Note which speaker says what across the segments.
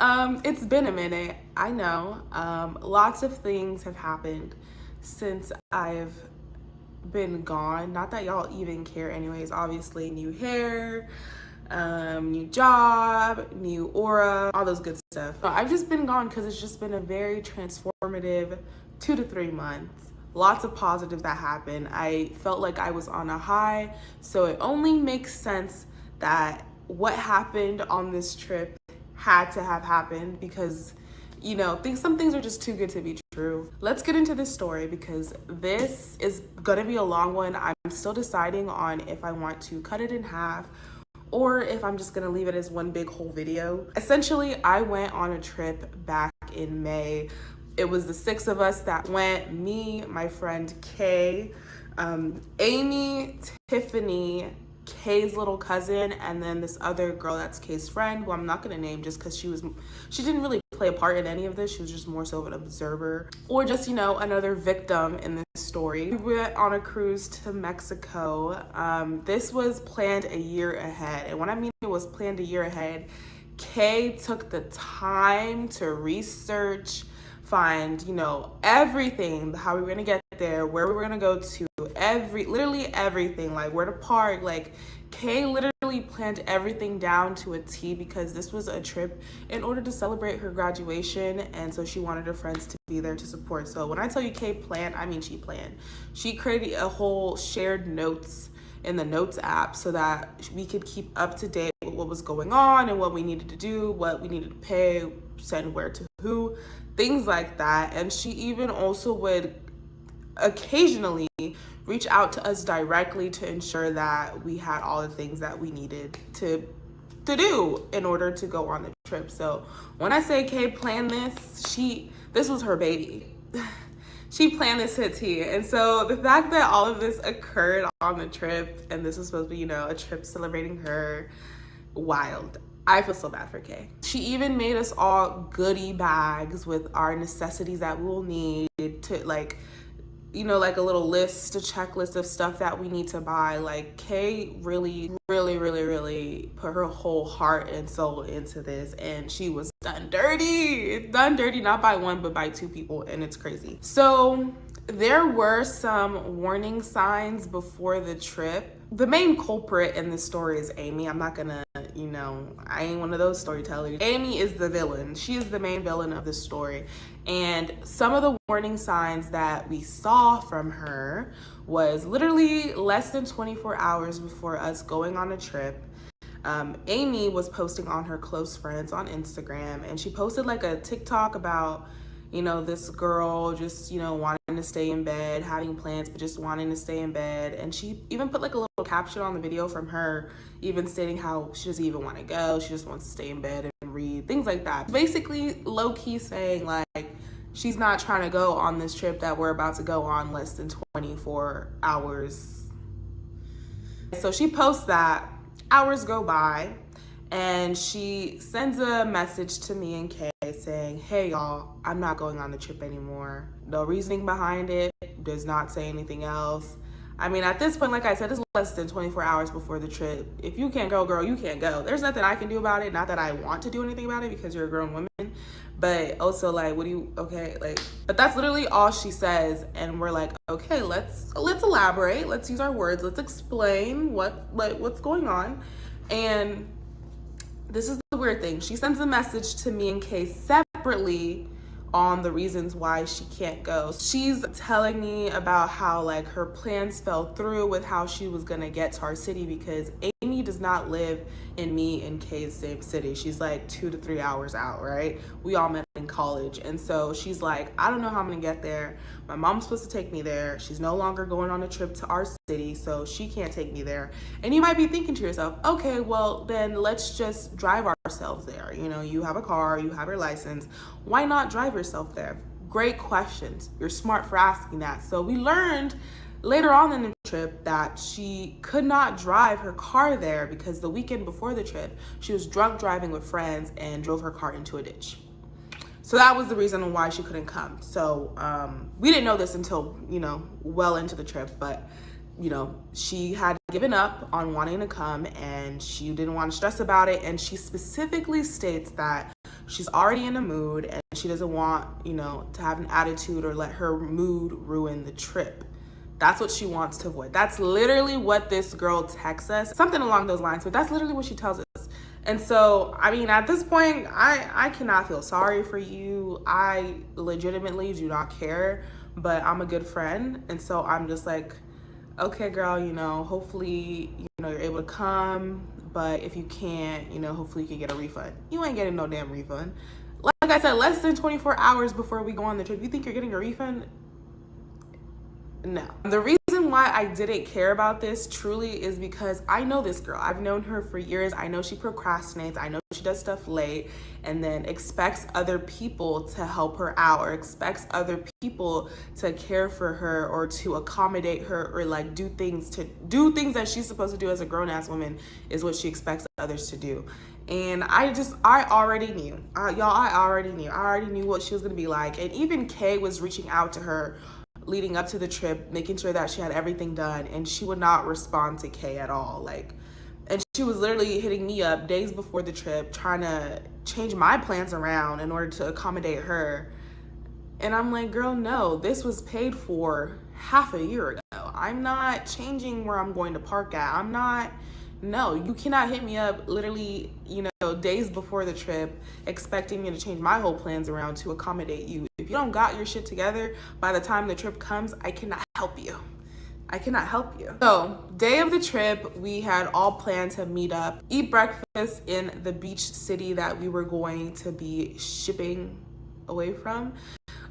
Speaker 1: It's been a minute, I know. Lots of things have happened since I've been gone. Not that y'all even care anyways. Obviously, new hair, new job, new aura, all those good stuff. But I've just been gone because it's just been a very transformative 2 to 3 months. Lots of positives that happened. I felt like I was on a high, so it only makes sense that what happened on this trip had to have happened because some things are just too good to be true. Let's get into this story because this is gonna be a long one. I'm still deciding on if I want to cut it in half or if I'm just gonna leave it as one big whole video. Essentially, I went on a trip back in May. It was the 6 of us that went, me, my friend Kay, Amy, Tiffany, Kay's little cousin, and then this other girl that's Kay's friend, who I'm not gonna name just because she didn't really play a part in any of this. She was just more so of an observer or just, another victim in this story. We went on a cruise to Mexico. This was planned a year ahead. And when I mean it was planned a year ahead, Kay took the time to research, find, everything, how we were gonna get there, where we were gonna go to, literally everything, like where to park. Like Kay literally planned everything down to a T because this was a trip in order to celebrate her graduation, and so she wanted her friends to be there to support. So when I tell you Kay planned, I mean she planned. She created a whole shared notes in the notes app so that we could keep up to date with what was going on and what we needed to do, what we needed to pay, send where to who, things like that. And she even also would occasionally reach out to us directly to ensure that we had all the things that we needed to do in order to go on the trip. So when I say Kay planned this was her baby. She planned this to a T. And so the fact that all of this occurred on the trip, and this was supposed to be, a trip celebrating her, wild. I feel so bad for Kay. She even made us all goodie bags with our necessities that we'll need to, like a little list, a checklist of stuff that we need to buy. Like Kay really, really, really, really put her whole heart and soul into this, and she was done dirty, not by one, but by 2 people, and it's crazy. So there were some warning signs before the trip. The main culprit in this story is Amy. I'm not gonna, I ain't one of those storytellers. Amy is the villain. She is the main villain of the story. And some of the warning signs that we saw from her was literally less than 24 hours before us going on a trip. Amy was posting on her close friends on Instagram, and she posted like a TikTok about this girl just, wanting to stay in bed, having plans, but just wanting to stay in bed. And she even put like a little caption on the video from her, even stating how she doesn't even want to go. She just wants to stay in bed and read, things like that. Basically, low key saying like, she's not trying to go on this trip that we're about to go on less than 24 hours. So she posts that, hours go by, and she sends a message to me and Kay saying, hey y'all, I'm not going on the trip anymore. No reasoning behind it, does not say anything else. I mean, at this point, like I said, it's less than 24 hours before the trip. If you can't go, girl, you can't go. There's nothing I can do about it. Not that I want to do anything about it because you're a grown woman, but also like, but that's literally all she says. And we're like, okay, let's elaborate. Let's use our words. Let's explain what's going on. And this is the weird thing. She sends a message to me and Kay separately on the reasons why she can't go. She's telling me about how like her plans fell through with how she was gonna get to our city because Amy does not live in me and Kay's same city. She's like 2 to 3 hours out, right? We all met in college. And so she's like, I don't know how I'm gonna get there. My mom's supposed to take me there. She's no longer going on a trip to our city, so she can't take me there. And you might be thinking to yourself, okay, well then let's just drive ourselves there. You have a car, you have your license. Why not drive yourself there? Great questions. You're smart for asking that. So we learned later on in the trip that she could not drive her car there because the weekend before the trip, she was drunk driving with friends and drove her car into a ditch. So that was the reason why she couldn't come. So we didn't know this until, well into the trip, but she had given up on wanting to come and she didn't want to stress about it. And she specifically states that She's already in a mood and she doesn't want, to have an attitude or let her mood ruin the trip. That's what she wants to avoid. That's literally what this girl texts us. Something along those lines, but that's literally what she tells us. And so, I mean, at this point, I cannot feel sorry for you. I legitimately do not care, but I'm a good friend. And so I'm just like, okay, girl, hopefully, you're able to come. But if you can't, hopefully you can get a refund. You ain't getting no damn refund. Like I said, less than 24 hours before we go on the trip. You think you're getting a refund? No. The reason why I didn't care about this truly is because I know this girl. I've known her for years. I know she procrastinates. I know she does stuff late and then expects other people to help her out or expects other people to care for her or to accommodate her or like do things that she's supposed to do as a grown-ass woman is what she expects others to do. And I already knew. I already knew what she was going to be like. And even Kay was reaching out to her leading up to the trip, making sure that she had everything done, and she would not respond to Kay at all. And she was literally hitting me up days before the trip, trying to change my plans around in order to accommodate her. And I'm like, girl, no, this was paid for half a year ago. I'm not changing where I'm going to park at. No, you cannot hit me up literally, days before the trip expecting me to change my whole plans around to accommodate you. If you don't got your shit together by the time the trip comes, I cannot help you. So, day of the trip, we had all planned to meet up, eat breakfast in the beach city that we were going to be shipping away from.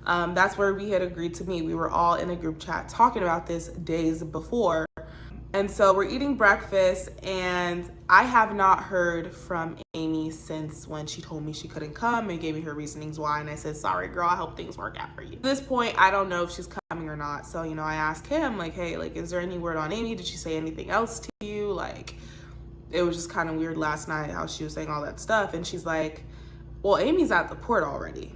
Speaker 1: That's where we had agreed to meet. We were all in a group chat talking about this days before. And so we're eating breakfast, and I have not heard from Amy since when she told me she couldn't come and gave me her reasonings why. And I said, sorry, girl, I hope things work out for you. At this point, I don't know if she's coming or not. So, I asked him, like, hey, like, is there any word on Amy? Did she say anything else to you? Like, it was just kind of weird last night how she was saying all that stuff. And she's like, well, Amy's at the port already.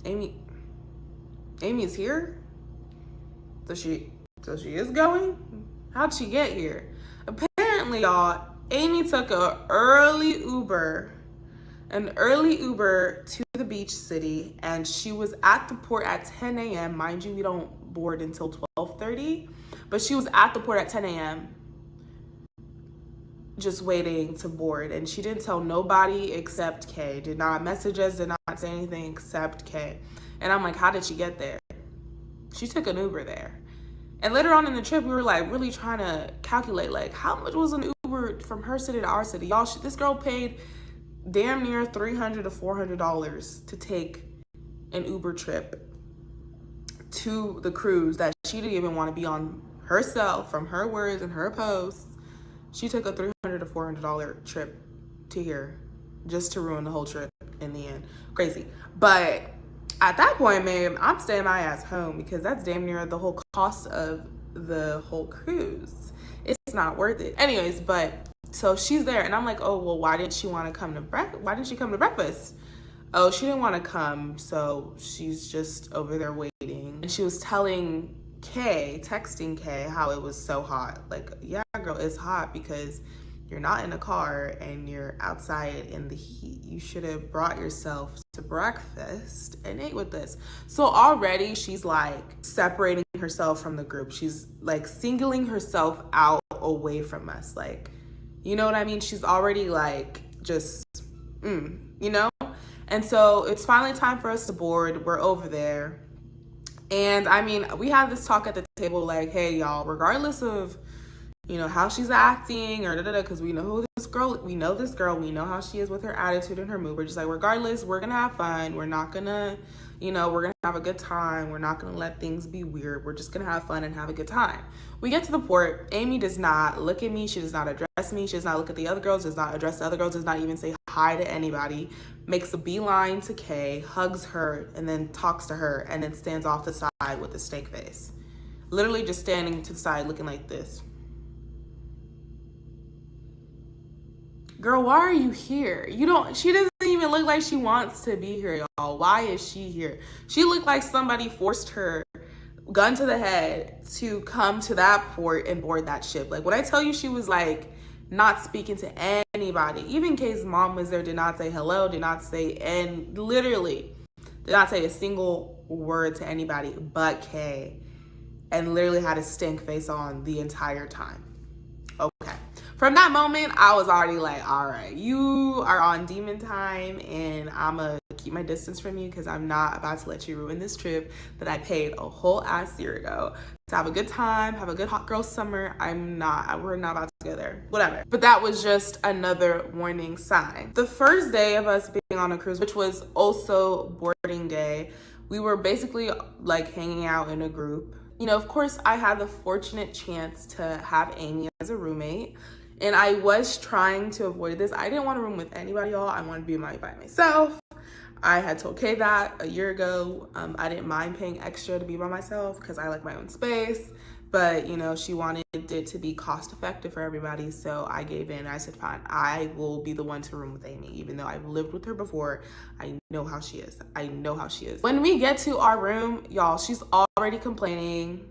Speaker 1: Amy's here? So she is going? How'd she get here? Apparently, y'all, Amy took an early Uber to the beach city, and she was at the port at 10 a.m. Mind you, we don't board until 12:30, but she was at the port at 10 a.m. just waiting to board, and she didn't tell nobody except Kay. Did not message us, did not say anything except Kay. And I'm like, how did she get there? She took an Uber there. And later on in the trip, we were like really trying to calculate like how much was an Uber from her city to our city. Y'all, this girl paid damn near $300 to $400 to take an Uber trip to the cruise that she didn't even want to be on herself. From her words and her posts, she took a $300 to $400 trip to here just to ruin the whole trip in the end. Crazy. But at that point, babe, I'm staying my ass home because that's damn near the whole cost of the whole cruise. It's not worth it. Anyways, but so she's there and I'm like, oh, well, why didn't she come to breakfast? Oh, she didn't want to come, so she's just over there waiting. And she was texting Kay how it was so hot. Like, yeah, girl, it's hot because you're not in a car and you're outside in the heat. You should have brought yourself to breakfast and ate with us. So already she's like separating herself from the group. She's like singling herself out away from us. Like, you know what I mean? She's already like just, And so it's finally time for us to board. We're over there. And I mean, we have this talk at the table like, hey, y'all, regardless of how she's acting or because we know this girl, we know how she is with her attitude and her mood. We're just like, regardless, we're gonna have fun. We're not gonna, we're gonna have a good time. We're not gonna let things be weird. We're just gonna have fun and have a good time. We get to the port. Amy does not look at me. She does not address me. She does not look at the other girls, does not address the other girls, does not even say hi to anybody, makes a beeline to Kay, hugs her, and then talks to her, and then stands off the side with a steak face. Literally just standing to the side looking like this. Girl, why are you here? She doesn't even look like she wants to be here, y'all. Why is she here? She looked like somebody forced her, gun to the head, to come to that port and board that ship. Like, when I tell you she was like not speaking to anybody. Even Kay's mom was there, did not say hello, did not say, and literally did not say a single word to anybody but Kay, and literally had a stink face on the entire time. Okay. From that moment, I was already like, all right, you are on demon time, and I'm going to keep my distance from you because I'm not about to let you ruin this trip that I paid a whole ass year ago to have a good time, have a good hot girl summer. We're not about to go there, whatever. But that was just another warning sign. The first day of us being on a cruise, which was also boarding day, we were basically like hanging out in a group. You know, of course, I had the fortunate chance to have Amy as a roommate, and I was trying to avoid this. I didn't want to room with anybody, y'all. I wanted to be by myself. I had told Kay that a year ago. I didn't mind paying extra to be by myself because I like my own space. But, you know, she wanted it to be cost effective for everybody. So I gave in. I said, fine, I will be the one to room with Amy. Even though I've lived with her before, I know how she is. When we get to our room, y'all, she's already complaining.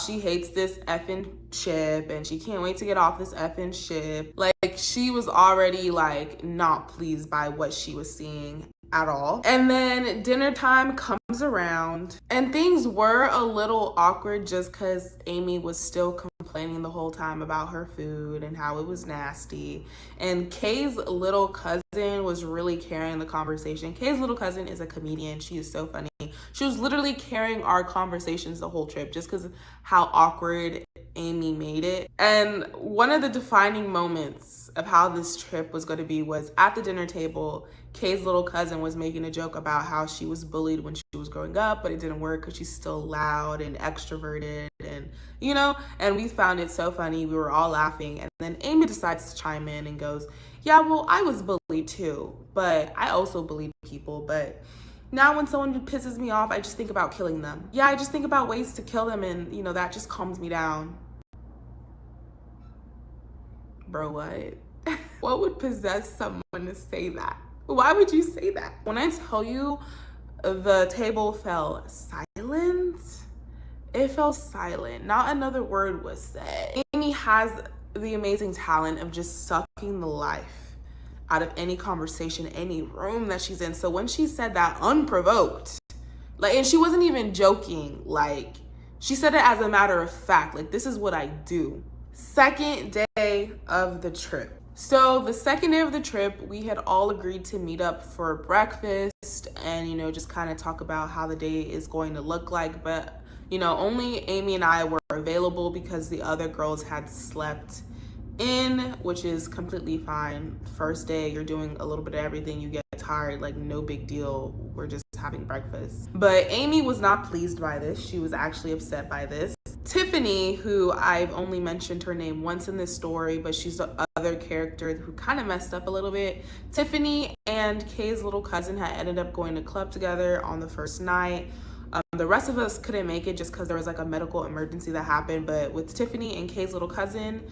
Speaker 1: She hates this effing ship and she can't wait to get off this effing ship. Like, she was already like not pleased by what she was seeing at all. And then dinner time comes around and things were a little awkward just because Amy was still complaining the whole time about her food and how it was nasty. And Kay's little cousin was really carrying the conversation. Kay's little cousin is a comedian. She is so funny. She was literally carrying our conversations the whole trip just because of how awkward Amy made it. And one of the defining moments of how this trip was going to be was at the dinner table. Kay's little cousin was making a joke about how she was bullied when she was growing up, but it didn't work because she's still loud and extroverted and, you know, and we found it so funny. We were all laughing. And then Amy decides to chime in and goes, yeah, well, I was bullied too, but I also bullied people. But now when someone pisses me off, I just think about killing them. Yeah, I just think about ways to kill them and, you know, that just calms me down. Bro, what? What would possess someone to say that? Why would you say that? When I tell you the table fell silent, it fell silent. Not another word was said. Amy has the amazing talent of just sucking the life out of any conversation, any room that she's in. So when she said that unprovoked, like, and she wasn't even joking, like, she said it as a matter of fact, like, this is what I do. Second day of the trip. So the second day of the trip, we had all agreed to meet up for breakfast and, you know, just kind of talk about how the day is going to look like. But, you know, only Amy and I were available because the other girls had slept in, which is completely fine. First day, you're doing a little bit of everything. You get tired, like, no big deal. We're just having breakfast. But Amy was not pleased by this. She was actually upset by this. Tiffany, who I've only mentioned her name once in this story, but she's the other character who kind of messed up a little bit. Tiffany and Kay's little cousin had ended up going to club together on the first night. The rest of us couldn't make it just because there was like a medical emergency that happened. But with Tiffany and Kay's little cousin,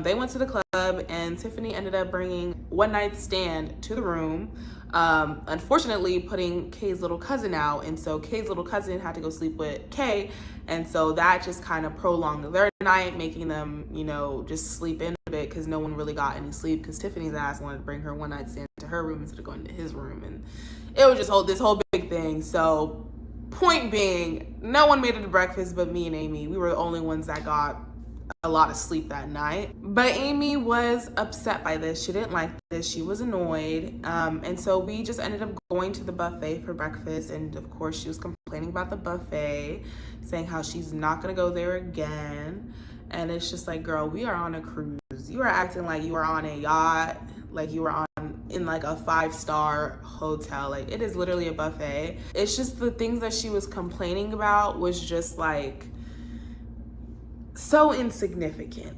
Speaker 1: they went to the club and Tiffany ended up bringing one night stand to the room. Unfortunately putting Kay's little cousin out. And so Kay's little cousin had to go sleep with Kay. And so that just kind of prolonged their night, making them, you know, just sleep in a bit because no one really got any sleep because Tiffany's ass wanted to bring her one night stand to her room instead of going to his room. And it was just this whole big thing. So point being, no one made it to breakfast but me and Amy. We were the only ones that got a lot of sleep that night. But Amy was upset by this. She didn't like this. She was annoyed. And so we just ended up going to the buffet for breakfast. And of course, she was complaining about the buffet, saying how she's not going to go there again. And it's just like, girl, we are on a cruise. You are acting like you are on a yacht, like you are in like a 5-star hotel. Like, it is literally a buffet. It's just the things that she was complaining about was just like so insignificant.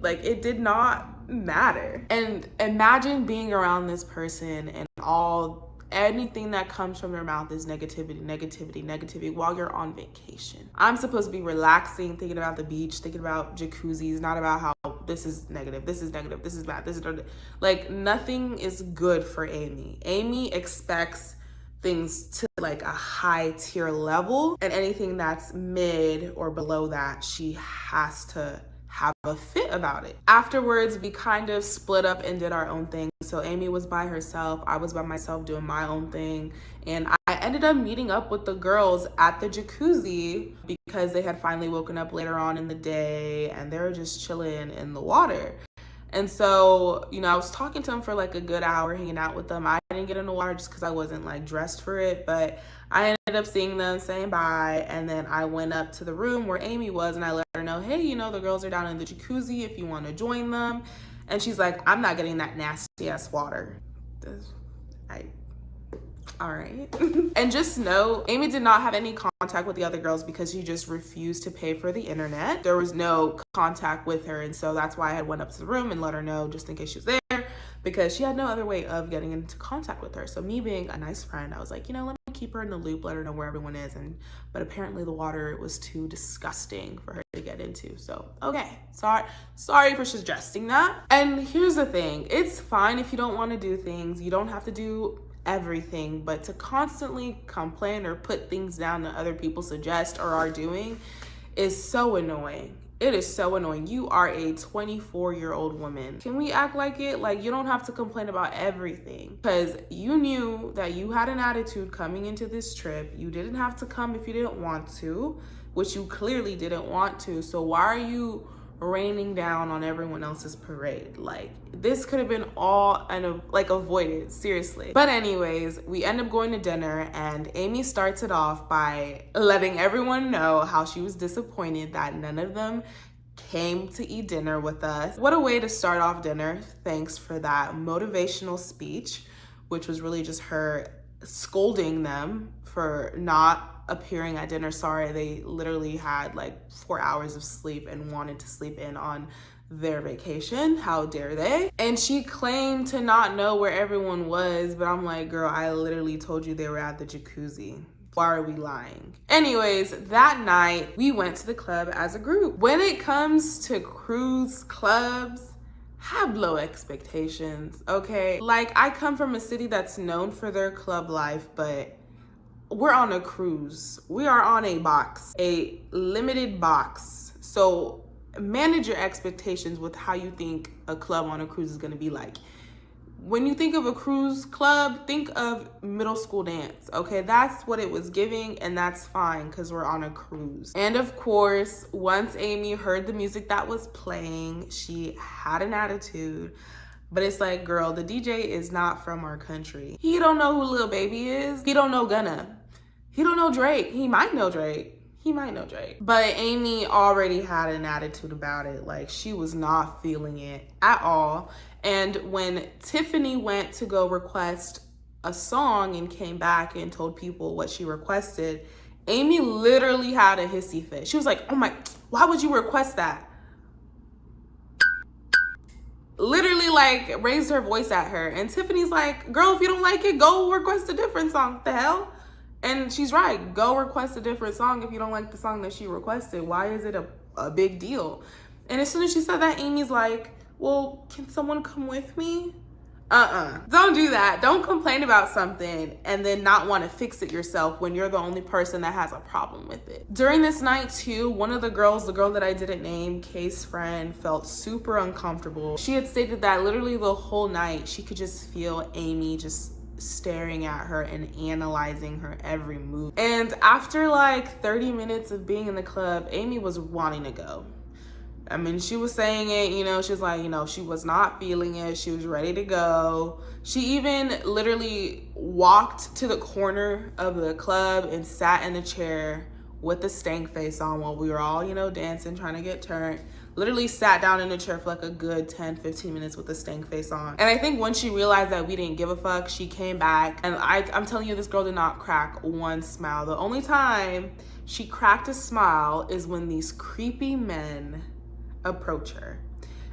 Speaker 1: Like, it did not matter. And imagine being around this person and anything that comes from their mouth is negativity while you're on vacation. I'm supposed to be relaxing, thinking about the beach, thinking about jacuzzis, not about how this is negative, this is bad, this is like, nothing is good for Amy. Amy expects things to like a high tier level, and anything that's mid or below that, she has to have a fit about it. Afterwards, we kind of split up and did our own thing. So Amy was by herself, I was by myself doing my own thing. And I ended up meeting up with the girls at the jacuzzi because they had finally woken up later on in the day and they were just chilling in the water. And so, you know, I was talking to them for like a good hour, hanging out with them. I didn't get in the water just because I wasn't like dressed for it, but I ended up seeing them, saying bye, and then I went up to the room where Amy was and I let her know, hey, you know, the girls are down in the jacuzzi if you want to join them. And she's like, I'm not getting that nasty ass water. All right. And just know, Amy did not have any contact with the other girls because she just refused to pay for the internet. There was no contact with her. And so that's why I had went up to the room and let her know just in case she was there, because she had no other way of getting into contact with her. So me being a nice friend, I was like, you know, let me keep her in the loop, let her know where everyone is. But apparently the water was too disgusting for her to get into. So, okay, sorry for suggesting that. And here's the thing, it's fine if you don't want to do things. You don't have to do everything, but to constantly complain or put things down that other people suggest or are doing is so annoying. It is so annoying. You are a 24-year-old woman. Can we act like it? Like, you don't have to complain about everything, because you knew that you had an attitude coming into this trip. You didn't have to come if you didn't want to, which you clearly didn't want to. So why are you raining down on everyone else's parade? Like, this could have been all avoided, seriously. But anyways, we end up going to dinner and Amy starts it off by letting everyone know how she was disappointed that none of them came to eat dinner with us. What a way to start off dinner. Thanks for that motivational speech, which was really just her scolding them for not appearing at dinner. Sorry, they literally had like 4 hours of sleep and wanted to sleep in on their vacation. How dare they? And she claimed to not know where everyone was, but I'm like, girl, I literally told you they were at the jacuzzi. Why are we lying? Anyways, that night we went to the club as a group. When it comes to cruise clubs, have low expectations, okay? Like, I come from a city that's known for their club life, but we're on a cruise. We are on a limited box. So manage your expectations with how you think a club on a cruise is gonna be like. When you think of a cruise club, think of middle school dance, okay? That's what it was giving, and that's fine because we're on a cruise. And of course, once Amy heard the music that was playing, she had an attitude. But it's like, girl, the DJ is not from our country. He don't know who Lil Baby is. He don't know Gunna. He don't know Drake. He might know Drake. But Amy already had an attitude about it. Like, she was not feeling it at all. And when Tiffany went to go request a song and came back and told people what she requested, Amy literally had a hissy fit. She was like, oh my, why would you request that? Literally, like, raised her voice at her. And Tiffany's like, girl, if you don't like it, go request a different song. What the hell? And she's right. Go request a different song if you don't like the song that she requested. Why is it a big deal? And as soon as she said that, Amy's like, well, can someone come with me? Don't do that. Don't complain about something and then not want to fix it yourself when you're the only person that has a problem with it. During this night too, one of the girls, the girl that I didn't name, Kay's friend, felt super uncomfortable. She had stated that literally the whole night she could just feel Amy just staring at her and analyzing her every move. And after like 30 minutes of being in the club, Amy was wanting to go. I mean, she was saying it, you know, she was like, you know, she was not feeling it. She was ready to go. She even literally walked to the corner of the club and sat in a chair with the stank face on while we were all, you know, dancing, trying to get turned. Literally sat down in a chair for like a good 10-15 minutes with the stank face on. And I think once she realized that we didn't give a fuck, she came back. And I'm telling you, this girl did not crack one smile. The only time she cracked a smile is when these creepy men approach her.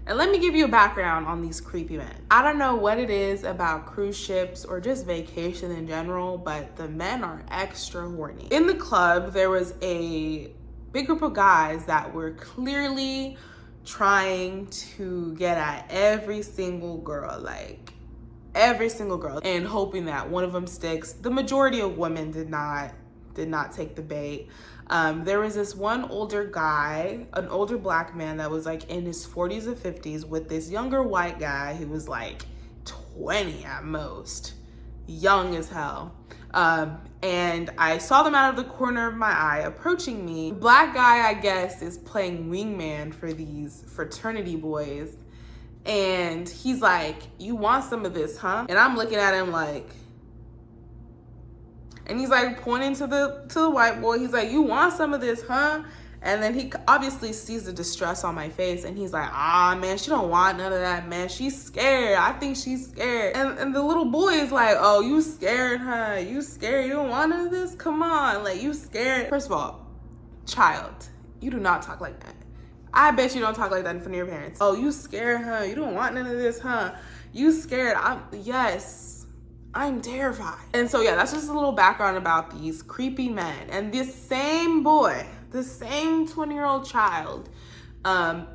Speaker 1: And let me give you a background on these creepy men. I don't know what it is about cruise ships or just vacation in general, but the men are extra horny. In the club, there was a big group of guys that were clearly trying to get at every single girl, like every single girl, and hoping that one of them sticks. The majority of women did not did not take the bait. There was this one older guy, an older black man that was like in his 40s or 50s with this younger white guy who was like 20 at most, young as hell. And I saw them out of the corner of my eye approaching me. The black guy, I guess, is playing wingman for these fraternity boys. And he's like, you want some of this, huh? And I'm looking at him like, and he's like pointing to the white boy. He's like, you want some of this, huh? And then he obviously sees the distress on my face and he's like, ah, man, she don't want none of that, man. She's scared. I think she's scared. And the little boy is like, oh, you scared, huh? You scared? You don't want none of this? Come on, like, you scared? First of all, child, you do not talk like that. I bet you don't talk like that in front of your parents. Oh, you scared, huh? You don't want none of this, huh? You scared? Yes, I'm terrified. And so yeah, that's just a little background about these creepy men. And this same boy, the same 20-year-old child,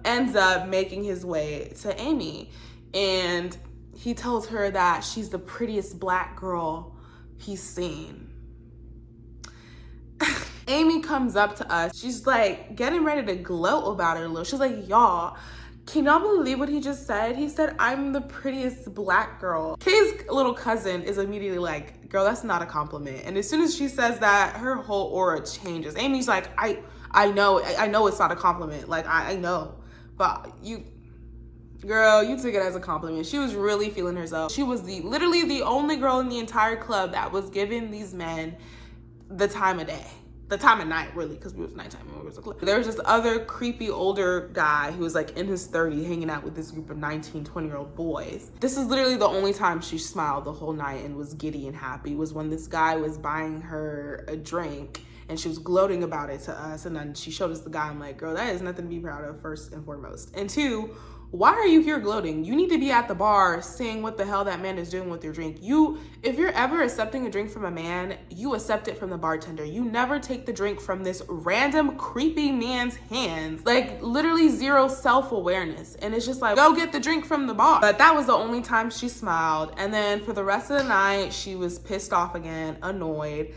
Speaker 1: ends up making his way to Amy. And he tells her that she's the prettiest black girl he's seen. Amy comes up to us. She's like getting ready to gloat about it a little. She's like, y'all, can y'all believe what he just said? He said, I'm the prettiest black girl. Kay's little cousin is immediately like, girl, that's not a compliment. And as soon as she says that, her whole aura changes. Amy's like, I know it's not a compliment. Like, I know, but girl, you took it as a compliment. She was really feeling herself. She was literally the only girl in the entire club that was giving these men the time of day. The time of night, really, because it was nighttime and it was a club. There was this other creepy older guy who was like in his 30s hanging out with this group of 19, 20-year-old boys. This is literally the only time she smiled the whole night and was giddy and happy, was when this guy was buying her a drink and she was gloating about it to us. And then she showed us the guy. I'm like, girl, that is nothing to be proud of, first and foremost. And two, why are you here gloating? You need to be at the bar seeing what the hell that man is doing with your drink. If you're ever accepting a drink from a man, you accept it from the bartender. You never take the drink from this random creepy man's hands. Like, literally zero self-awareness. And it's just like, go get the drink from the bar. But that was the only time she smiled. And then for the rest of the night, she was pissed off again, annoyed.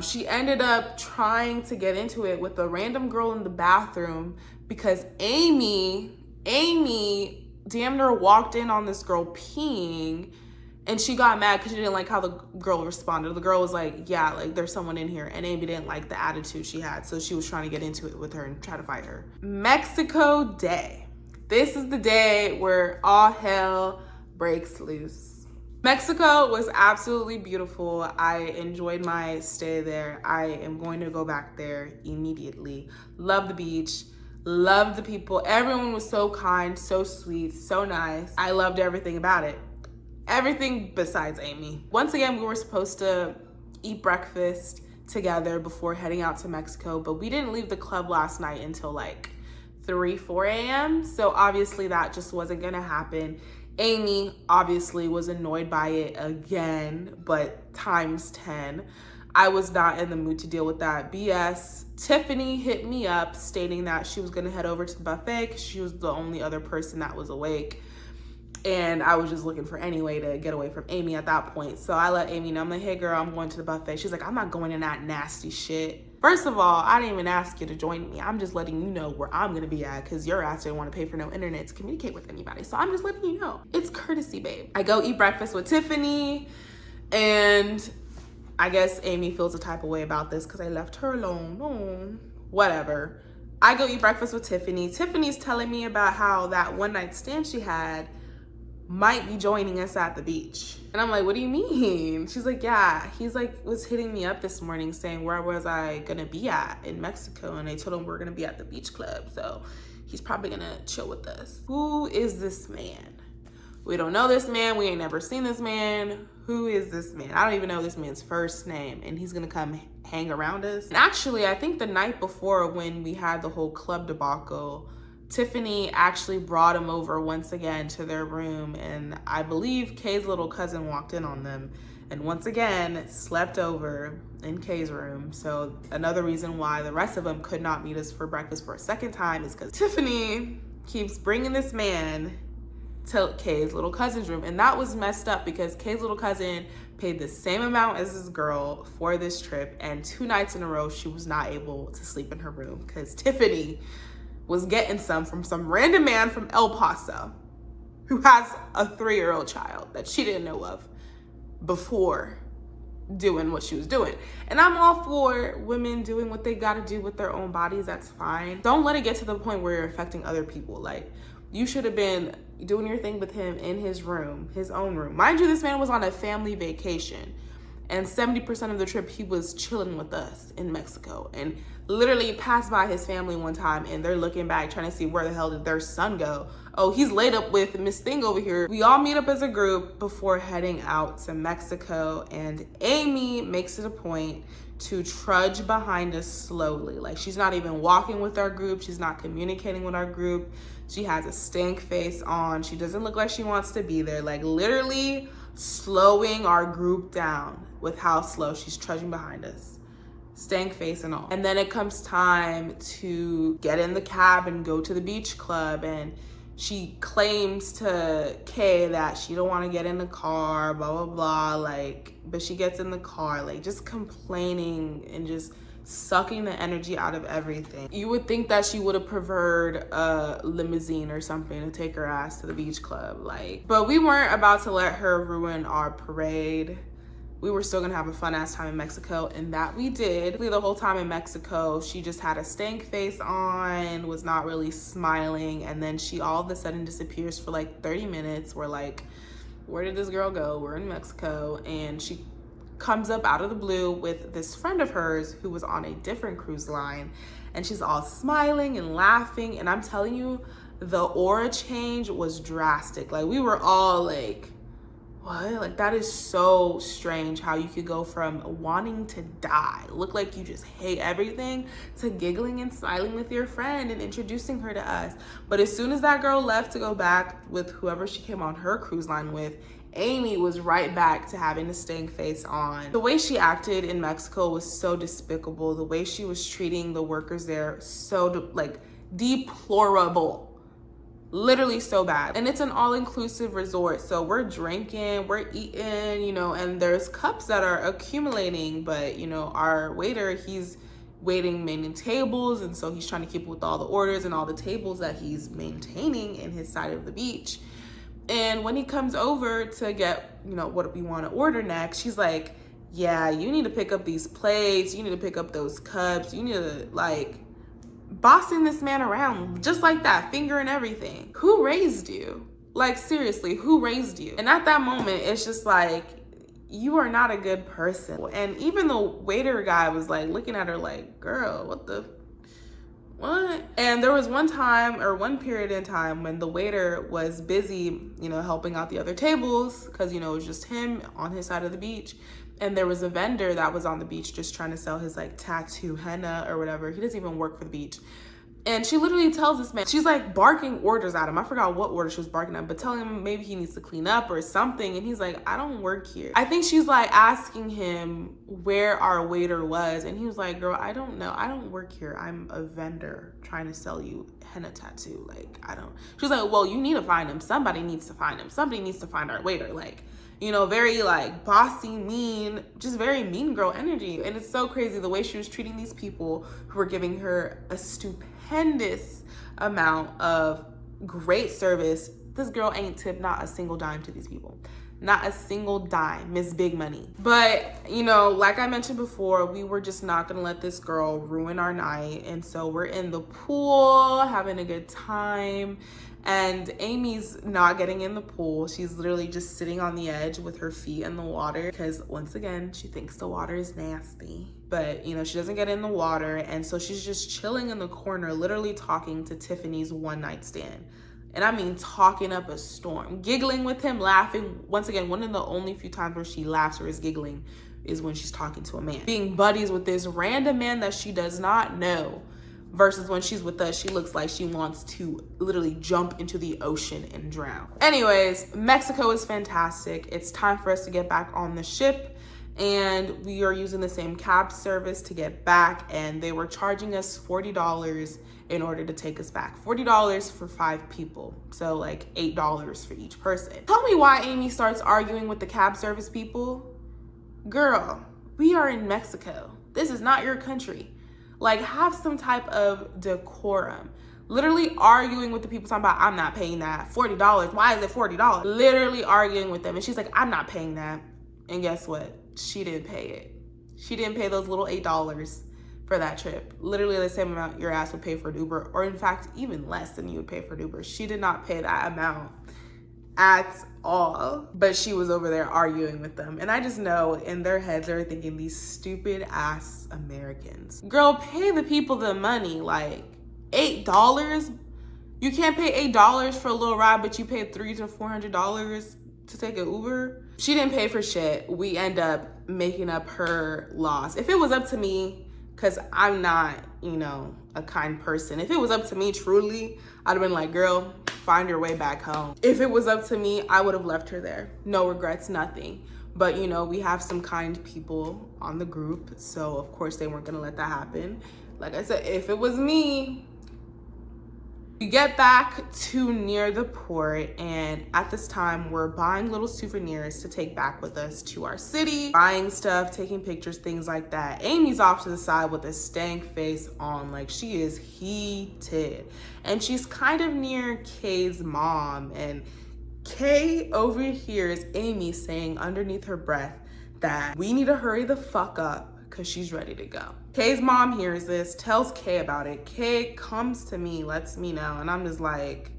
Speaker 1: She ended up trying to get into it with a random girl in the bathroom because Amy damn near walked in on this girl peeing, and she got mad because she didn't like how the girl responded. The girl was like, yeah, like, there's someone in here, and Amy didn't like the attitude she had, so she was trying to get into it with her and try to fight her. Mexico Day. This is the day where all hell breaks loose. Mexico was absolutely beautiful. I enjoyed my stay there. I am going to go back there immediately. Love the beach. Loved the people. Everyone was so kind, so sweet, so nice. I loved everything about it. Everything besides Amy. Once again, we were supposed to eat breakfast together before heading out to Mexico, but we didn't leave the club last night until like 3, 4 a.m. So obviously that just wasn't gonna happen. Amy obviously was annoyed by it again, but times 10. I was not in the mood to deal with that BS. Tiffany hit me up stating that she was gonna head over to the buffet because she was the only other person that was awake. And I was just looking for any way to get away from Amy at that point. So I let Amy know, I'm like, hey girl, I'm going to the buffet. She's like, I'm not going in that nasty shit. First of all, I didn't even ask you to join me. I'm just letting you know where I'm gonna be at because your ass didn't want to pay for no internet to communicate with anybody. So I'm just letting you know. It's courtesy, babe. I go eat breakfast with Tiffany, and I guess Amy feels a type of way about this because I left her alone. Oh, whatever. I go eat breakfast with Tiffany. Tiffany's telling me about how that one night stand she had might be joining us at the beach. And I'm like, what do you mean? She's like, yeah, he's like, was hitting me up this morning saying where was I gonna be at in Mexico, and I told him we're gonna be at the beach club, so he's probably gonna chill with us. Who is this man? We don't know this man. We ain't never seen this man. Who is this man? I don't even know this man's first name, and he's gonna come hang around us. And actually, I think the night before when we had the whole club debacle, Tiffany actually brought him over once again to their room, and I believe Kay's little cousin walked in on them and once again slept over in Kay's room. So another reason why the rest of them could not meet us for breakfast for a second time is because Tiffany keeps bringing this man to Kay's little cousin's room. And that was messed up because Kay's little cousin paid the same amount as this girl for this trip, and 2 nights in a row she was not able to sleep in her room because Tiffany was getting some from some random man from El Paso who has a 3-year-old child that she didn't know of before doing what she was doing. And I'm all for women doing what they gotta do with their own bodies. That's fine. Don't let it get to the point where you're affecting other people. Like, you should have been doing your thing with him in his room, his own room. Mind you, this man was on a family vacation, and 70% of the trip he was chilling with us in Mexico, and literally passed by his family one time and they're looking back trying to see where the hell did their son go. Oh, he's laid up with Miss Thing over here. We all meet up as a group before heading out to Mexico, and Amy makes it a point to trudge behind us slowly. Like, she's not even walking with our group. She's not communicating with our group. She has a stank face on. She doesn't look like she wants to be there. Like, literally slowing our group down with how slow she's trudging behind us. Stank face and all. And then it comes time to get in the cab and go to the beach club, and she claims to Kay that she don't want to get in the car, blah, blah, blah, like, but she gets in the car, like, just complaining and just sucking the energy out of everything. You would think that she would have preferred a limousine or something to take her ass to the beach club, like, but we weren't about to let her ruin our parade. We were still gonna have a fun ass time in Mexico, and that we did. The whole time in Mexico, she just had a stank face on, was not really smiling, and then she all of a sudden disappears for like 30 minutes. We're like, where did this girl go? We're in Mexico. And she comes up out of the blue with this friend of hers who was on a different cruise line, and she's all smiling and laughing, and I'm telling you, the aura change was drastic. Like, we were all like, what? Like, that is so strange how you could go from wanting to die, look like you just hate everything, to giggling and smiling with your friend and introducing her to us. But as soon as that girl left to go back with whoever she came on her cruise line with, Amy was right back to having a stank face on. The way she acted in Mexico was so despicable. The way she was treating the workers there, so deplorable. Literally so bad. And it's an all-inclusive resort, so we're drinking, we're eating, you know, and there's cups that are accumulating, but, you know, our waiter, he's waiting main tables, and so he's trying to keep with all the orders and all the tables that he's maintaining in his side of the beach. And when he comes over to get, you know, what we want to order next, she's like, yeah, you need to pick up these plates, you need to pick up those cups, you need to, like, bossing this man around just like that, finger and everything. Who raised you? Like, seriously, who raised you? And at that moment, it's just like, you are not a good person. And even the waiter guy was like looking at her like, girl, what? And there was one period in time when the waiter was busy, you know, helping out the other tables, because, you know, it was just him on his side of the beach. And there was a vendor that was on the beach just trying to sell his like tattoo henna or whatever. He doesn't even work for the beach. And she literally tells this man, she's like barking orders at him. I forgot what order she was barking at, but telling him maybe he needs to clean up or something. And he's like, I don't work here. I think she's like asking him where our waiter was. And he was like, girl, I don't know. I don't work here. I'm a vendor trying to sell you henna tattoo. Like, I don't. She was like, well, you need to find him. Somebody needs to find him. Somebody needs to find our waiter. Like, you know, very like bossy, mean, just very mean girl energy. And it's so crazy the way she was treating these people who were giving her a stupendous amount of great service. This girl ain't tipped not a single dime to these people. Not a single dime, Miss Big Money. But, you know, like I mentioned before, we were just not gonna let this girl ruin our night. And so we're in the pool, having a good time. And Amy's not getting in the pool. She's literally just sitting on the edge with her feet in the water because, once again, she thinks the water is nasty. But, you know, she doesn't get in the water. And so she's just chilling in the corner, literally talking to Tiffany's one-night stand. And I mean talking up a storm. Giggling with him, laughing. Once again, one of the only few times where she laughs or is giggling is when she's talking to a man. Being buddies with this random man that she does not know. Versus when she's with us, she looks like she wants to literally jump into the ocean and drown. Anyways, Mexico is fantastic. It's time for us to get back on the ship. and we are using the same cab service to get back, and they were charging us $40 in order to take us back. $40 for 5 people, so like $8 for each person. Tell me why Amy starts arguing with the cab service people. Girl, we are in Mexico. This is not your country. Like, have some type of decorum. Literally arguing with the people talking about, I'm not paying that. $40, why is it $40? Literally arguing with them, and she's like, I'm not paying that. And guess what? She didn't pay it. She didn't pay those little $8 for that trip. Literally the same amount your ass would pay for an Uber, or in fact, even less than you would pay for an Uber. She did not pay that amount at all, but she was over there arguing with them. And I just know in their heads, they're thinking, these stupid ass Americans. Girl, pay the people the money. Like, $8? You can't pay $8 for a little ride, but you paid $300 to $400 to take an Uber. She didn't pay for shit. We end up making up her loss. If it was up to me, because I'm not, you know, a kind person. If it was up to me, truly, I'd have been like, girl, find your way back home. If it was up to me, I would have left her there. No regrets, nothing. But, you know, we have some kind people on the group, so of course they weren't gonna let that happen. Like I said, if it was me, we get back to near the port, and at this time we're buying little souvenirs to take back with us to our city, buying stuff, taking pictures, things like that. Amy's off to the side with a stank face on, like she is heated, and she's kind of near Kay's mom, and Kay overhears Amy saying underneath her breath that we need to hurry the fuck up because she's ready to go. Kay's mom hears this, tells Kay about it. Kay comes to me, lets me know, and I'm just like,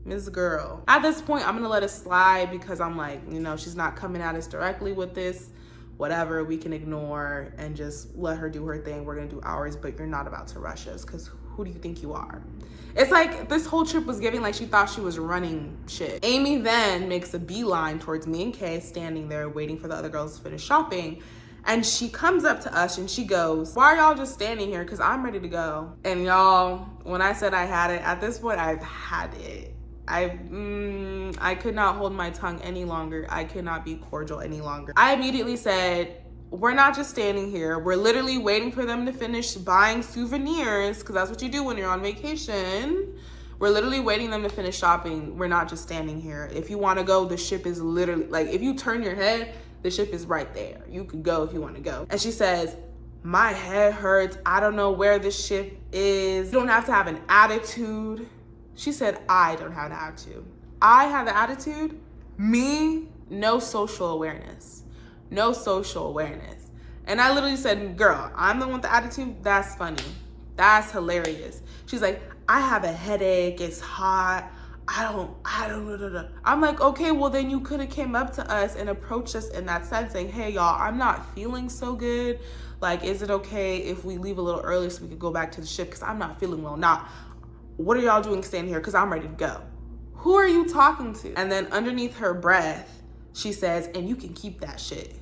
Speaker 1: Miss Girl. At this point, I'm gonna let it slide because I'm like, you know, she's not coming at us directly with this. Whatever, we can ignore and just let her do her thing. We're gonna do ours, but you're not about to rush us because who do you think you are? It's like this whole trip was giving like she thought she was running shit. Amy then makes a beeline towards me and Kay standing there waiting for the other girls to finish shopping. And she comes up to us and she goes, why are y'all just standing here? Because I'm ready to go. And y'all, when I said I had it, at this point, I've had it. I could not hold my tongue any longer. I could not be cordial any longer. I immediately said, we're not just standing here. We're literally waiting for them to finish buying souvenirs, because that's what you do when you're on vacation. We're literally waiting them to finish shopping. We're not just standing here. If you want to go, the ship is literally, like, if you turn your head, the ship is right there. You could go if you want to go. And she says, my head hurts. I don't know where the ship is. You don't have to have an attitude. She said, I don't have an attitude. I have the attitude? Me? No social awareness. No social awareness. And I literally said, girl, I'm the one with the attitude? That's funny. That's hilarious. She's like, I have a headache. It's hot. I don't. I'm like, okay, well then you could have came up to us and approached us in that sense saying, hey y'all, I'm not feeling so good. Like, is it okay if we leave a little early so we could go back to the ship? Because I'm not feeling well. Not, what are y'all doing standing here? Because I'm ready to go. Who are you talking to? And then underneath her breath, she says, and you can keep that shit.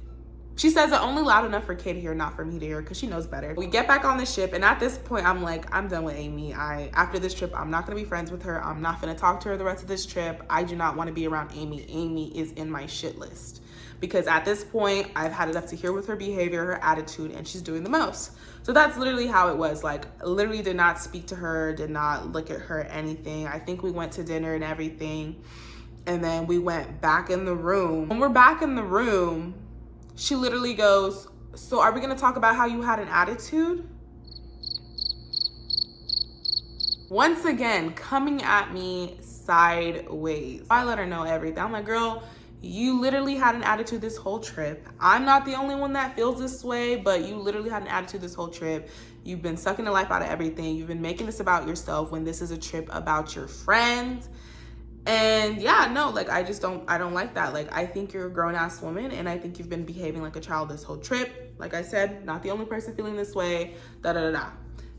Speaker 1: She says it only loud enough for Kay to hear, not for me to hear, because she knows better. We get back on the ship, and at this point, I'm like, I'm done with Amy. After this trip, I'm not gonna be friends with her. I'm not gonna talk to her the rest of this trip. I do not want to be around Amy. Amy is in my shit list. Because at this point, I've had it up to here with her behavior, her attitude, and she's doing the most. So that's literally how it was. Like, literally did not speak to her, did not look at her, anything. I think we went to dinner and everything, and then we went back in the room. When we're back in the room, she literally goes, so are we gonna talk about how you had an attitude? Once again, coming at me sideways. I let her know everything. I'm like, girl, you literally had an attitude this whole trip. I'm not the only one that feels this way, but you literally had an attitude this whole trip. You've been sucking the life out of everything. You've been making this about yourself when this is a trip about your friends. And yeah, no, like, I don't like that. Like, I think you're a grown-ass woman, and I think you've been behaving like a child this whole trip. Like I said, not the only person feeling this way, da-da-da-da.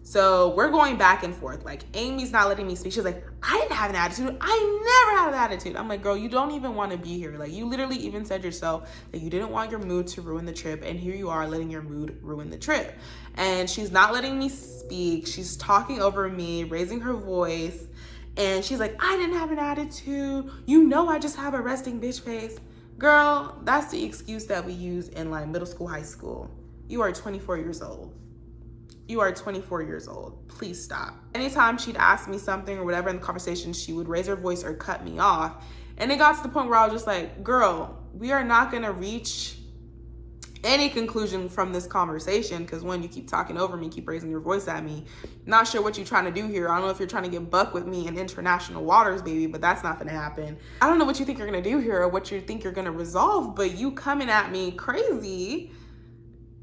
Speaker 1: So we're going back and forth. Like, Amy's not letting me speak. She's like, I didn't have an attitude. I never had an attitude. I'm like, girl, you don't even want to be here. Like, you literally even said yourself that you didn't want your mood to ruin the trip, and here you are letting your mood ruin the trip. And she's not letting me speak. She's talking over me, raising her voice. And she's like, I didn't have an attitude. You know I just have a resting bitch face. Girl, that's the excuse that we use in like middle school, high school. You are 24 years old. You are 24 years old. Please stop. Anytime she'd ask me something or whatever in the conversation, she would raise her voice or cut me off. And it got to the point where I was just like, girl, we are not gonna reach any conclusion from this conversation, because when you keep talking over me, keep raising your voice at me, not sure what you're trying to do here. I don't know if you're trying to get buck with me in international waters, baby, but that's not gonna happen. I don't know what you think you're gonna do here or what you think you're gonna resolve, but you coming at me crazy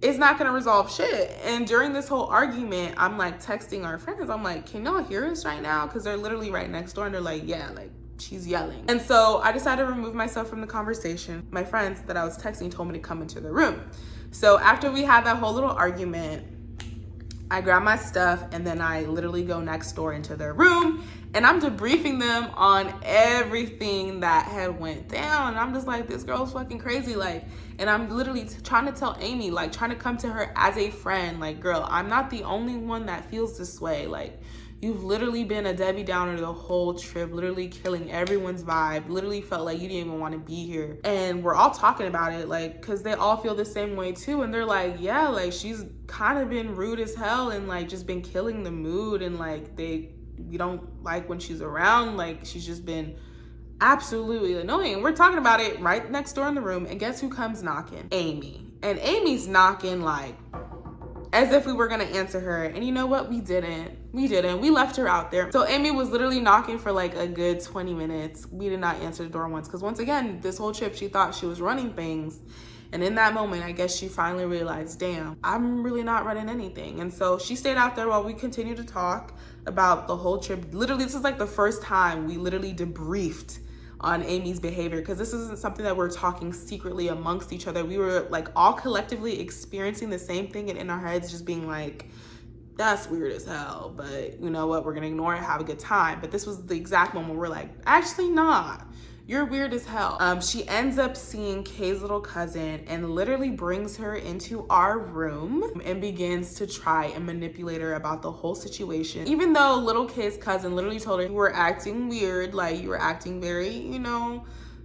Speaker 1: is not gonna resolve shit. And during this whole argument, I'm like texting our friends, I'm like, can y'all hear us right now? Because they're literally right next door and they're like, yeah, like she's yelling. And so I decided to remove myself from the conversation. My friends that I was texting told me to come into the room. So after we had that whole little argument, I grab my stuff and then I literally go next door into their room and I'm debriefing them on everything that had went down. And I'm just like, this girl's fucking crazy. Like, and I'm literally trying to tell Amy, like trying to come to her as a friend, like, girl, I'm not the only one that feels this way. Like, you've literally been a Debbie Downer the whole trip, literally killing everyone's vibe, literally felt like you didn't even want to be here. And we're all talking about it, like, because they all feel the same way too. And they're like, yeah, like, she's kind of been rude as hell and, like, just been killing the mood. And, like, we don't like when she's around. Like, she's just been absolutely annoying. We're talking about it right next door in the room. And guess who comes knocking? Amy. And Amy's knocking, like, as if we were gonna answer her. And you know what? We didn't. We left her out there. So Amy was literally knocking for like a good 20 minutes. We did not answer the door once. Because once again, this whole trip, she thought she was running things. And in that moment, I guess she finally realized, damn, I'm really not running anything. And so she stayed out there while we continued to talk about the whole trip. Literally, this is like the first time we literally debriefed on Amy's behavior, because this isn't something that we're talking secretly amongst each other. We were like all collectively experiencing the same thing and in our heads just being like, that's weird as hell, but you know what, we're gonna ignore it, have a good time. But this was the exact moment where we're like, actually not, you're weird as hell. She ends up seeing Kay's little cousin and literally brings her into our room and begins to try and manipulate her about the whole situation. Even though little Kay's cousin literally told her, you were acting weird, like you were acting very, you know,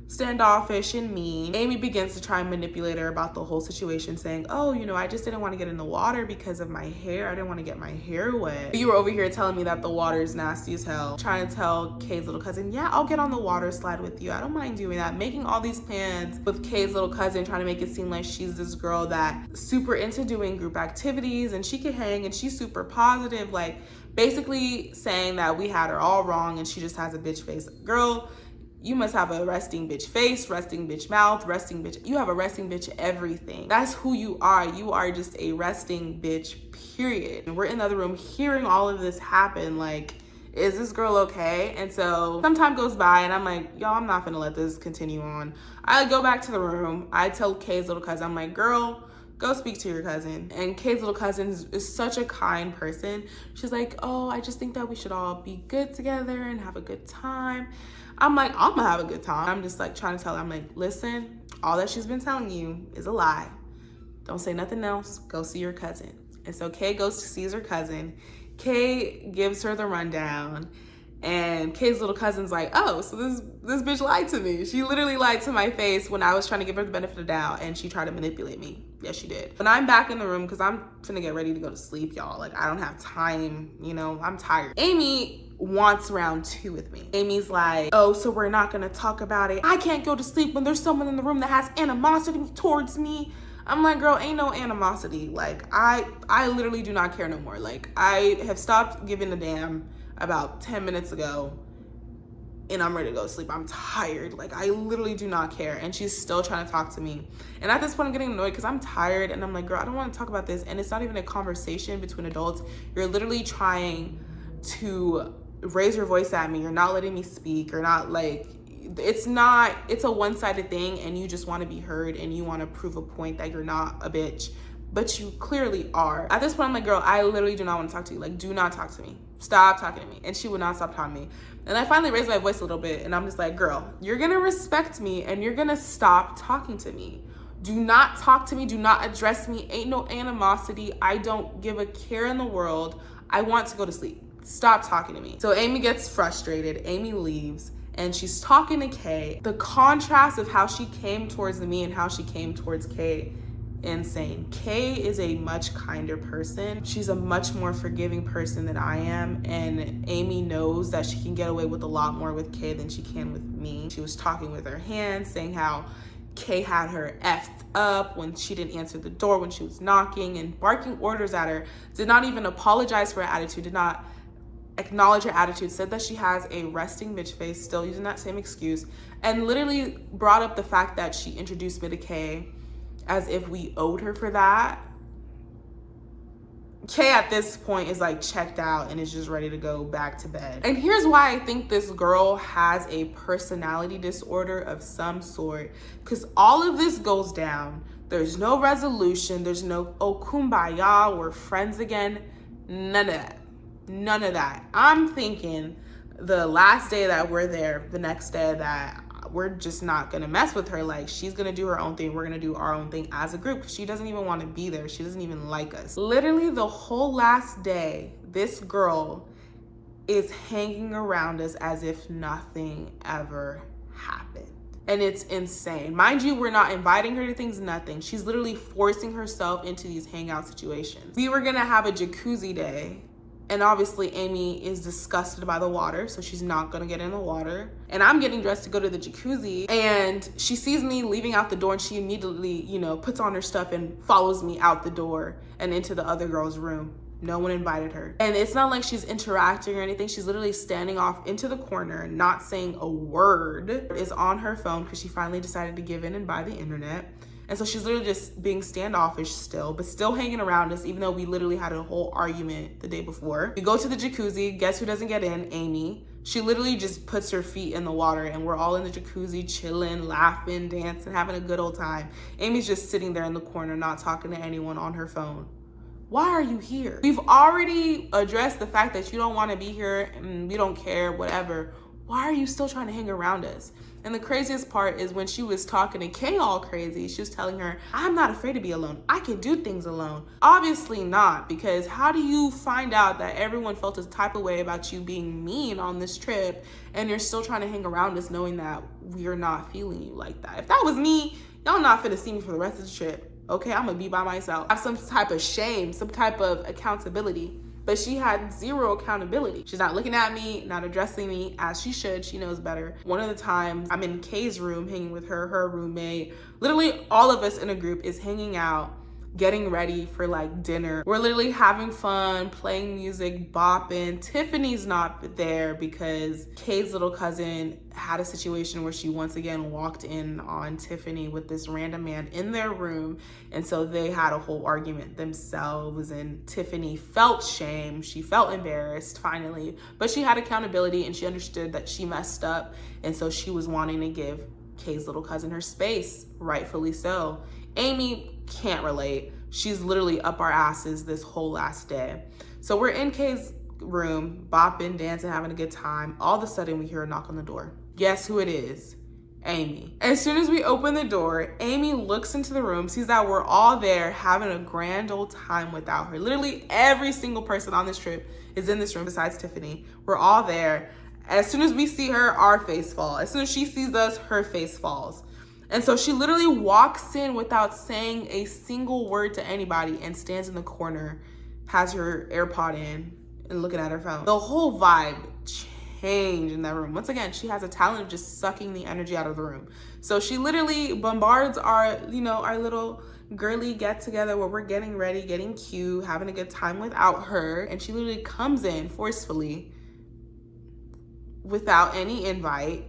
Speaker 1: standoffish and mean. Amy begins to try and manipulate her about the whole situation, saying, oh, you know, I just didn't want to get in the water because of my hair. I didn't want to get my hair wet. You were over here telling me that the water is nasty as hell. Trying to tell Kay's little cousin, yeah, I'll get on the water slide with you. I don't mind doing that. Making all these plans with Kay's little cousin, trying to make it seem like she's this girl that super into doing group activities and she can hang and she's super positive. Like basically saying that we had her all wrong and she just has a bitch face. Girl, you must have a resting bitch face, resting bitch mouth, resting bitch. You have a resting bitch everything. That's who you are. You are just a resting bitch, period. And we're in the other room hearing all of this happen. Like, is this girl okay? And so some time goes by and I'm like, y'all, I'm not gonna let this continue on. I go back to the room. I tell Kay's little cousin, I'm like, girl, go speak to your cousin. And Kay's little cousin is such a kind person. She's like, oh, I just think that we should all be good together and have a good time. I'm like, I'm gonna have a good time. I'm just like trying to tell her, I'm like, listen, all that she's been telling you is a lie. Don't say nothing else. Go see your cousin. And so Kay goes to see her cousin. Kay gives her the rundown. And Kay's little cousin's like, oh, so this bitch lied to me. She literally lied to my face when I was trying to give her the benefit of the doubt, and she tried to manipulate me. Yes, she did. When I'm back in the room, because I'm finna get ready to go to sleep, y'all. Like, I don't have time, you know, I'm tired. Amy wants round two with me. Amy's like, oh, so we're not gonna talk about it. I can't go to sleep when there's someone in the room that has animosity towards me. I'm like, girl, ain't no animosity. Like, I literally do not care no more. Like, I have stopped giving a damn about 10 minutes ago and I'm ready to go to sleep. I'm tired. Like, I literally do not care. And she's still trying to talk to me. And at this point, I'm getting annoyed because I'm tired and I'm like, girl, I don't want to talk about this. And it's not even a conversation between adults. You're literally trying to raise your voice at me. You're not letting me speak. You're not like, it's a one-sided thing and you just want to be heard and you want to prove a point that you're not a bitch, but you clearly are. At this point, I'm like, girl, I literally do not want to talk to you. Like, do not talk to me. Stop talking to me. And she would not stop talking to me. And I finally raised my voice a little bit and I'm just like, girl, you're gonna respect me and you're gonna stop talking to me. Do not talk to me. Do not address me. Ain't no animosity. I don't give a care in the world. I want to go to sleep. Stop talking to me. So Amy gets frustrated. Amy leaves. and she's talking to Kay. The contrast of how she came towards me and how she came towards Kay, insane. Kay is a much kinder person. She's a much more forgiving person than I am, and Amy knows that she can get away with a lot more with Kay than she can with me. She was talking with her hands, saying how Kay had her effed up when she didn't answer the door when she was knocking, and barking orders at her. Did not even apologize for her attitude, did not acknowledge her attitude, said that she has a resting bitch face, still using that same excuse, and literally brought up the fact that she introduced me to Kay as if we owed her for that. Kay at this point is like checked out and is just ready to go back to bed. And here's why I think this girl has a personality disorder of some sort, because all of this goes down. There's no resolution. There's no, oh, kumbaya, we're friends again. None of that. None of that. I'm thinking the last day that we're there, the next day that we're just not gonna mess with her. Like, she's gonna do her own thing, we're gonna do our own thing as a group, because she doesn't even want to be there. She doesn't even like us. Literally the whole last day, this girl is hanging around us as if nothing ever happened. And it's insane. Mind you, we're not inviting her to things, nothing. She's literally forcing herself into these hangout situations. We were gonna have a jacuzzi day, and obviously Amy is disgusted by the water, so she's not gonna get in the water. And I'm getting dressed to go to the jacuzzi, and she sees me leaving out the door, and she immediately, puts on her stuff and follows me out the door and into the other girl's room. No one invited her. And it's not like she's interacting or anything. She's literally standing off into the corner, not saying a word, is on her phone because she finally decided to give in and buy the internet. And so she's literally just being standoffish still, but still hanging around us, even though we literally had a whole argument the day before. We go to the jacuzzi. Guess who doesn't get in? Amy. She literally just puts her feet in the water, and we're all in the jacuzzi, chilling, laughing, dancing, having a good old time. Amy's just sitting there in the corner, not talking to anyone, on her phone. Why are you here? We've already addressed the fact that you don't want to be here and we don't care, whatever. Why are you still trying to hang around us? And the craziest part is when she was talking to Kay all crazy, she was telling her, I'm not afraid to be alone. I can do things alone. Obviously not, because how do you find out that everyone felt a type of way about you being mean on this trip and you're still trying to hang around us knowing that we're not feeling you like that? If that was me, y'all not finna see me for the rest of the trip. Okay, I'm gonna be by myself. Have some type of shame, some type of accountability. But she had zero accountability. She's not looking at me, not addressing me as she should. She knows better. One of the times I'm in Kay's room hanging with her roommate. Literally all of us in a group is hanging out, getting ready for like dinner. We're literally having fun, playing music, bopping. Tiffany's not there because Kay's little cousin had a situation where she once again walked in on Tiffany with this random man in their room. And so they had a whole argument themselves, and Tiffany felt shame. She felt embarrassed finally, but she had accountability and she understood that she messed up. And so she was wanting to give Kay's little cousin her space, rightfully so. Amy can't relate. She's literally up our asses this whole last day. So we're in Kay's room, bopping, dancing, having a good time. All of a sudden we hear a knock on the door. Guess who it is? Amy. As soon as we open the door, Amy looks into the room, sees that we're all there having a grand old time without her. Literally every single person on this trip is in this room besides Tiffany. We're all there. As soon as we see her, our face falls. As soon as she sees us, her face falls. And so she literally walks in without saying a single word to anybody and stands in the corner, has her AirPod in and looking at her phone. The whole vibe changed in that room. Once again, she has a talent of just sucking the energy out of the room. So she literally bombards our little girly get together where we're getting ready, getting cute, having a good time without her. And she literally comes in forcefully without any invite,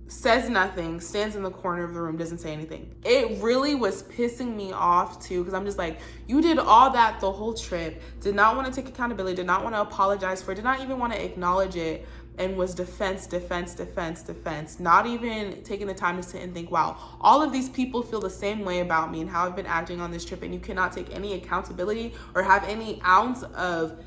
Speaker 1: says nothing, stands in the corner of the room, doesn't say anything. It really was pissing me off too, because I'm just like, you did all that the whole trip, did not want to take accountability, did not want to apologize for it, did not even want to acknowledge it, and was defense, not even taking the time to sit and think, wow, all of these people feel the same way about me and how I've been acting on this trip, and you cannot take any accountability or have any ounce of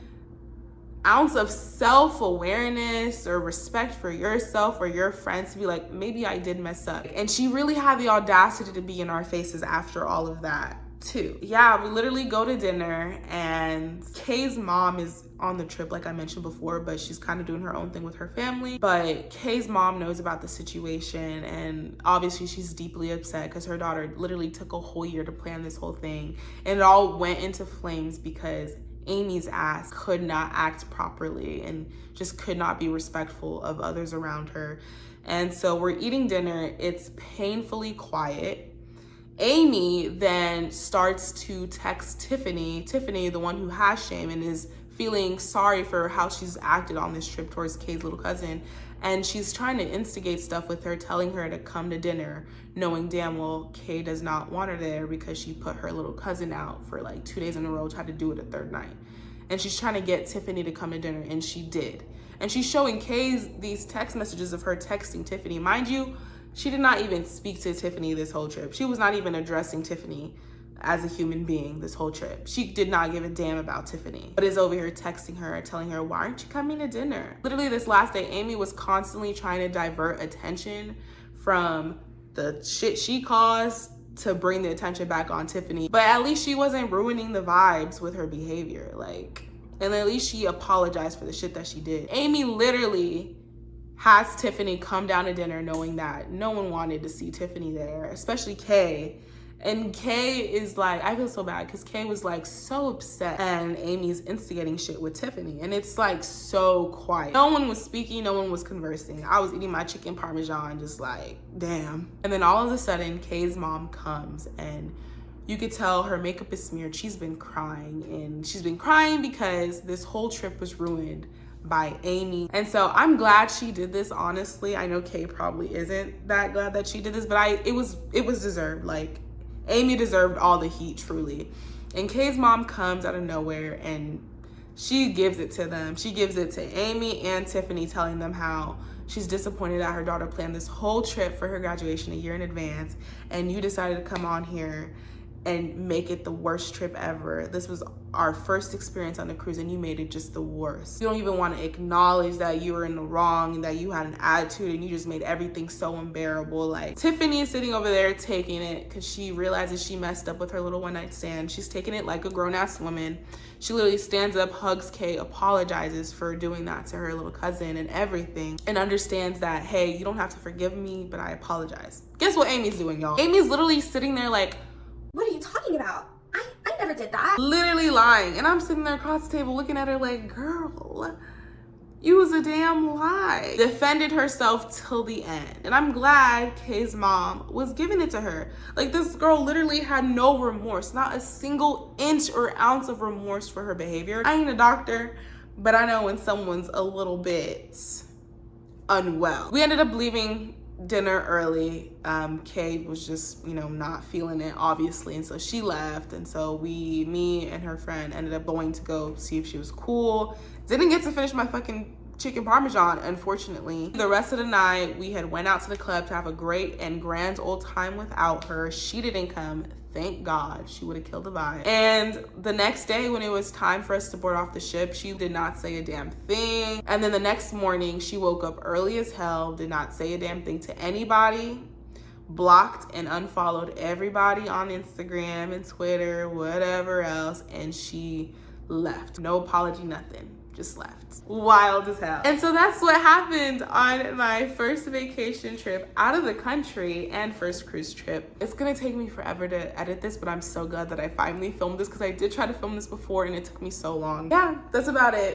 Speaker 1: self-awareness or respect for yourself or your friends to be like, maybe I did mess up. And she really had the audacity to be in our faces after all of that. 2. Yeah, we literally go to dinner, and Kay's mom is on the trip, like I mentioned before, but she's kind of doing her own thing with her family. But Kay's mom knows about the situation, and obviously she's deeply upset because her daughter literally took a whole year to plan this whole thing, and it all went into flames because Amy's ass could not act properly and just could not be respectful of others around her. And so we're eating dinner. It's painfully quiet. Amy then starts to text Tiffany, the one who has shame and is feeling sorry for how she's acted on this trip towards Kay's little cousin. And she's trying to instigate stuff with her, telling her to come to dinner, knowing damn well Kay does not want her there because she put her little cousin out for like 2 days in a row, tried to do it a third night. And she's trying to get Tiffany to come to dinner, and she did. And she's showing Kay these text messages of her texting Tiffany. Mind you, she did not even speak to Tiffany this whole trip. She was not even addressing Tiffany as a human being this whole trip. She did not give a damn about Tiffany, but is over here texting her, telling her, why aren't you coming to dinner? Literally this last day, Amy was constantly trying to divert attention from the shit she caused to bring the attention back on Tiffany. But at least she wasn't ruining the vibes with her behavior. And at least she apologized for the shit that she did. Amy literally has Tiffany come down to dinner knowing that no one wanted to see Tiffany there, especially Kay. And Kay is like, I feel so bad because Kay was like so upset, and Amy's instigating shit with Tiffany, and it's like so quiet. No one was speaking, no one was conversing. I was eating my chicken parmesan just like, damn. And then all of a sudden, Kay's mom comes, and you could tell her makeup is smeared. She's been crying, and she's been crying because this whole trip was ruined by Amy. And so I'm glad she did this, honestly. I know Kay probably isn't that glad that she did this, but it was deserved. Like, Amy deserved all the heat, truly. And Kay's mom comes out of nowhere, and she gives it to them. She gives it to Amy and Tiffany, telling them how she's disappointed that her daughter planned this whole trip for her graduation a year in advance, and you decided to come on here and make it the worst trip ever. This was our first experience on the cruise, and you made it just the worst. You don't even want to acknowledge that you were in the wrong and that you had an attitude, and you just made everything so unbearable. Like, Tiffany is sitting over there taking it because she realizes she messed up with her little one-night stand. She's taking it like a grown-ass woman. She literally stands up, hugs Kay, apologizes for doing that to her little cousin and everything, and understands that, hey, you don't have to forgive me, but I apologize. Guess what Amy's doing, y'all? Amy's literally sitting there like,
Speaker 2: what are you talking about? I never did that.
Speaker 1: Literally lying. And I'm sitting there across the table looking at her like, girl, you was a damn lie. Defended herself till the end. And I'm glad Kay's mom was giving it to her. Like, this girl literally had no remorse, not a single inch or ounce of remorse for her behavior. I ain't a doctor, but I know when someone's a little bit unwell. We ended up leaving dinner early. Kay was just, not feeling it, obviously, and so she left. And so me and her friend ended up going to go see if she was cool. Didn't get to finish my fucking chicken parmesan, unfortunately. The rest of the night, we had went out to the club to have a great and grand old time without her. She didn't come. Thank God. She would have killed the vibe. And the next day, when it was time for us to board off the ship, she did not say a damn thing. And then the next morning, she woke up early as hell, did not say a damn thing to anybody, blocked and unfollowed everybody on Instagram and Twitter, whatever else, and she left. No apology, nothing. Just left. Wild as hell. And so that's what happened on my first vacation trip out of the country and first cruise trip. It's gonna take me forever to edit this, but I'm so glad that I finally filmed this because I did try to film this before and it took me so long. Yeah, that's about it.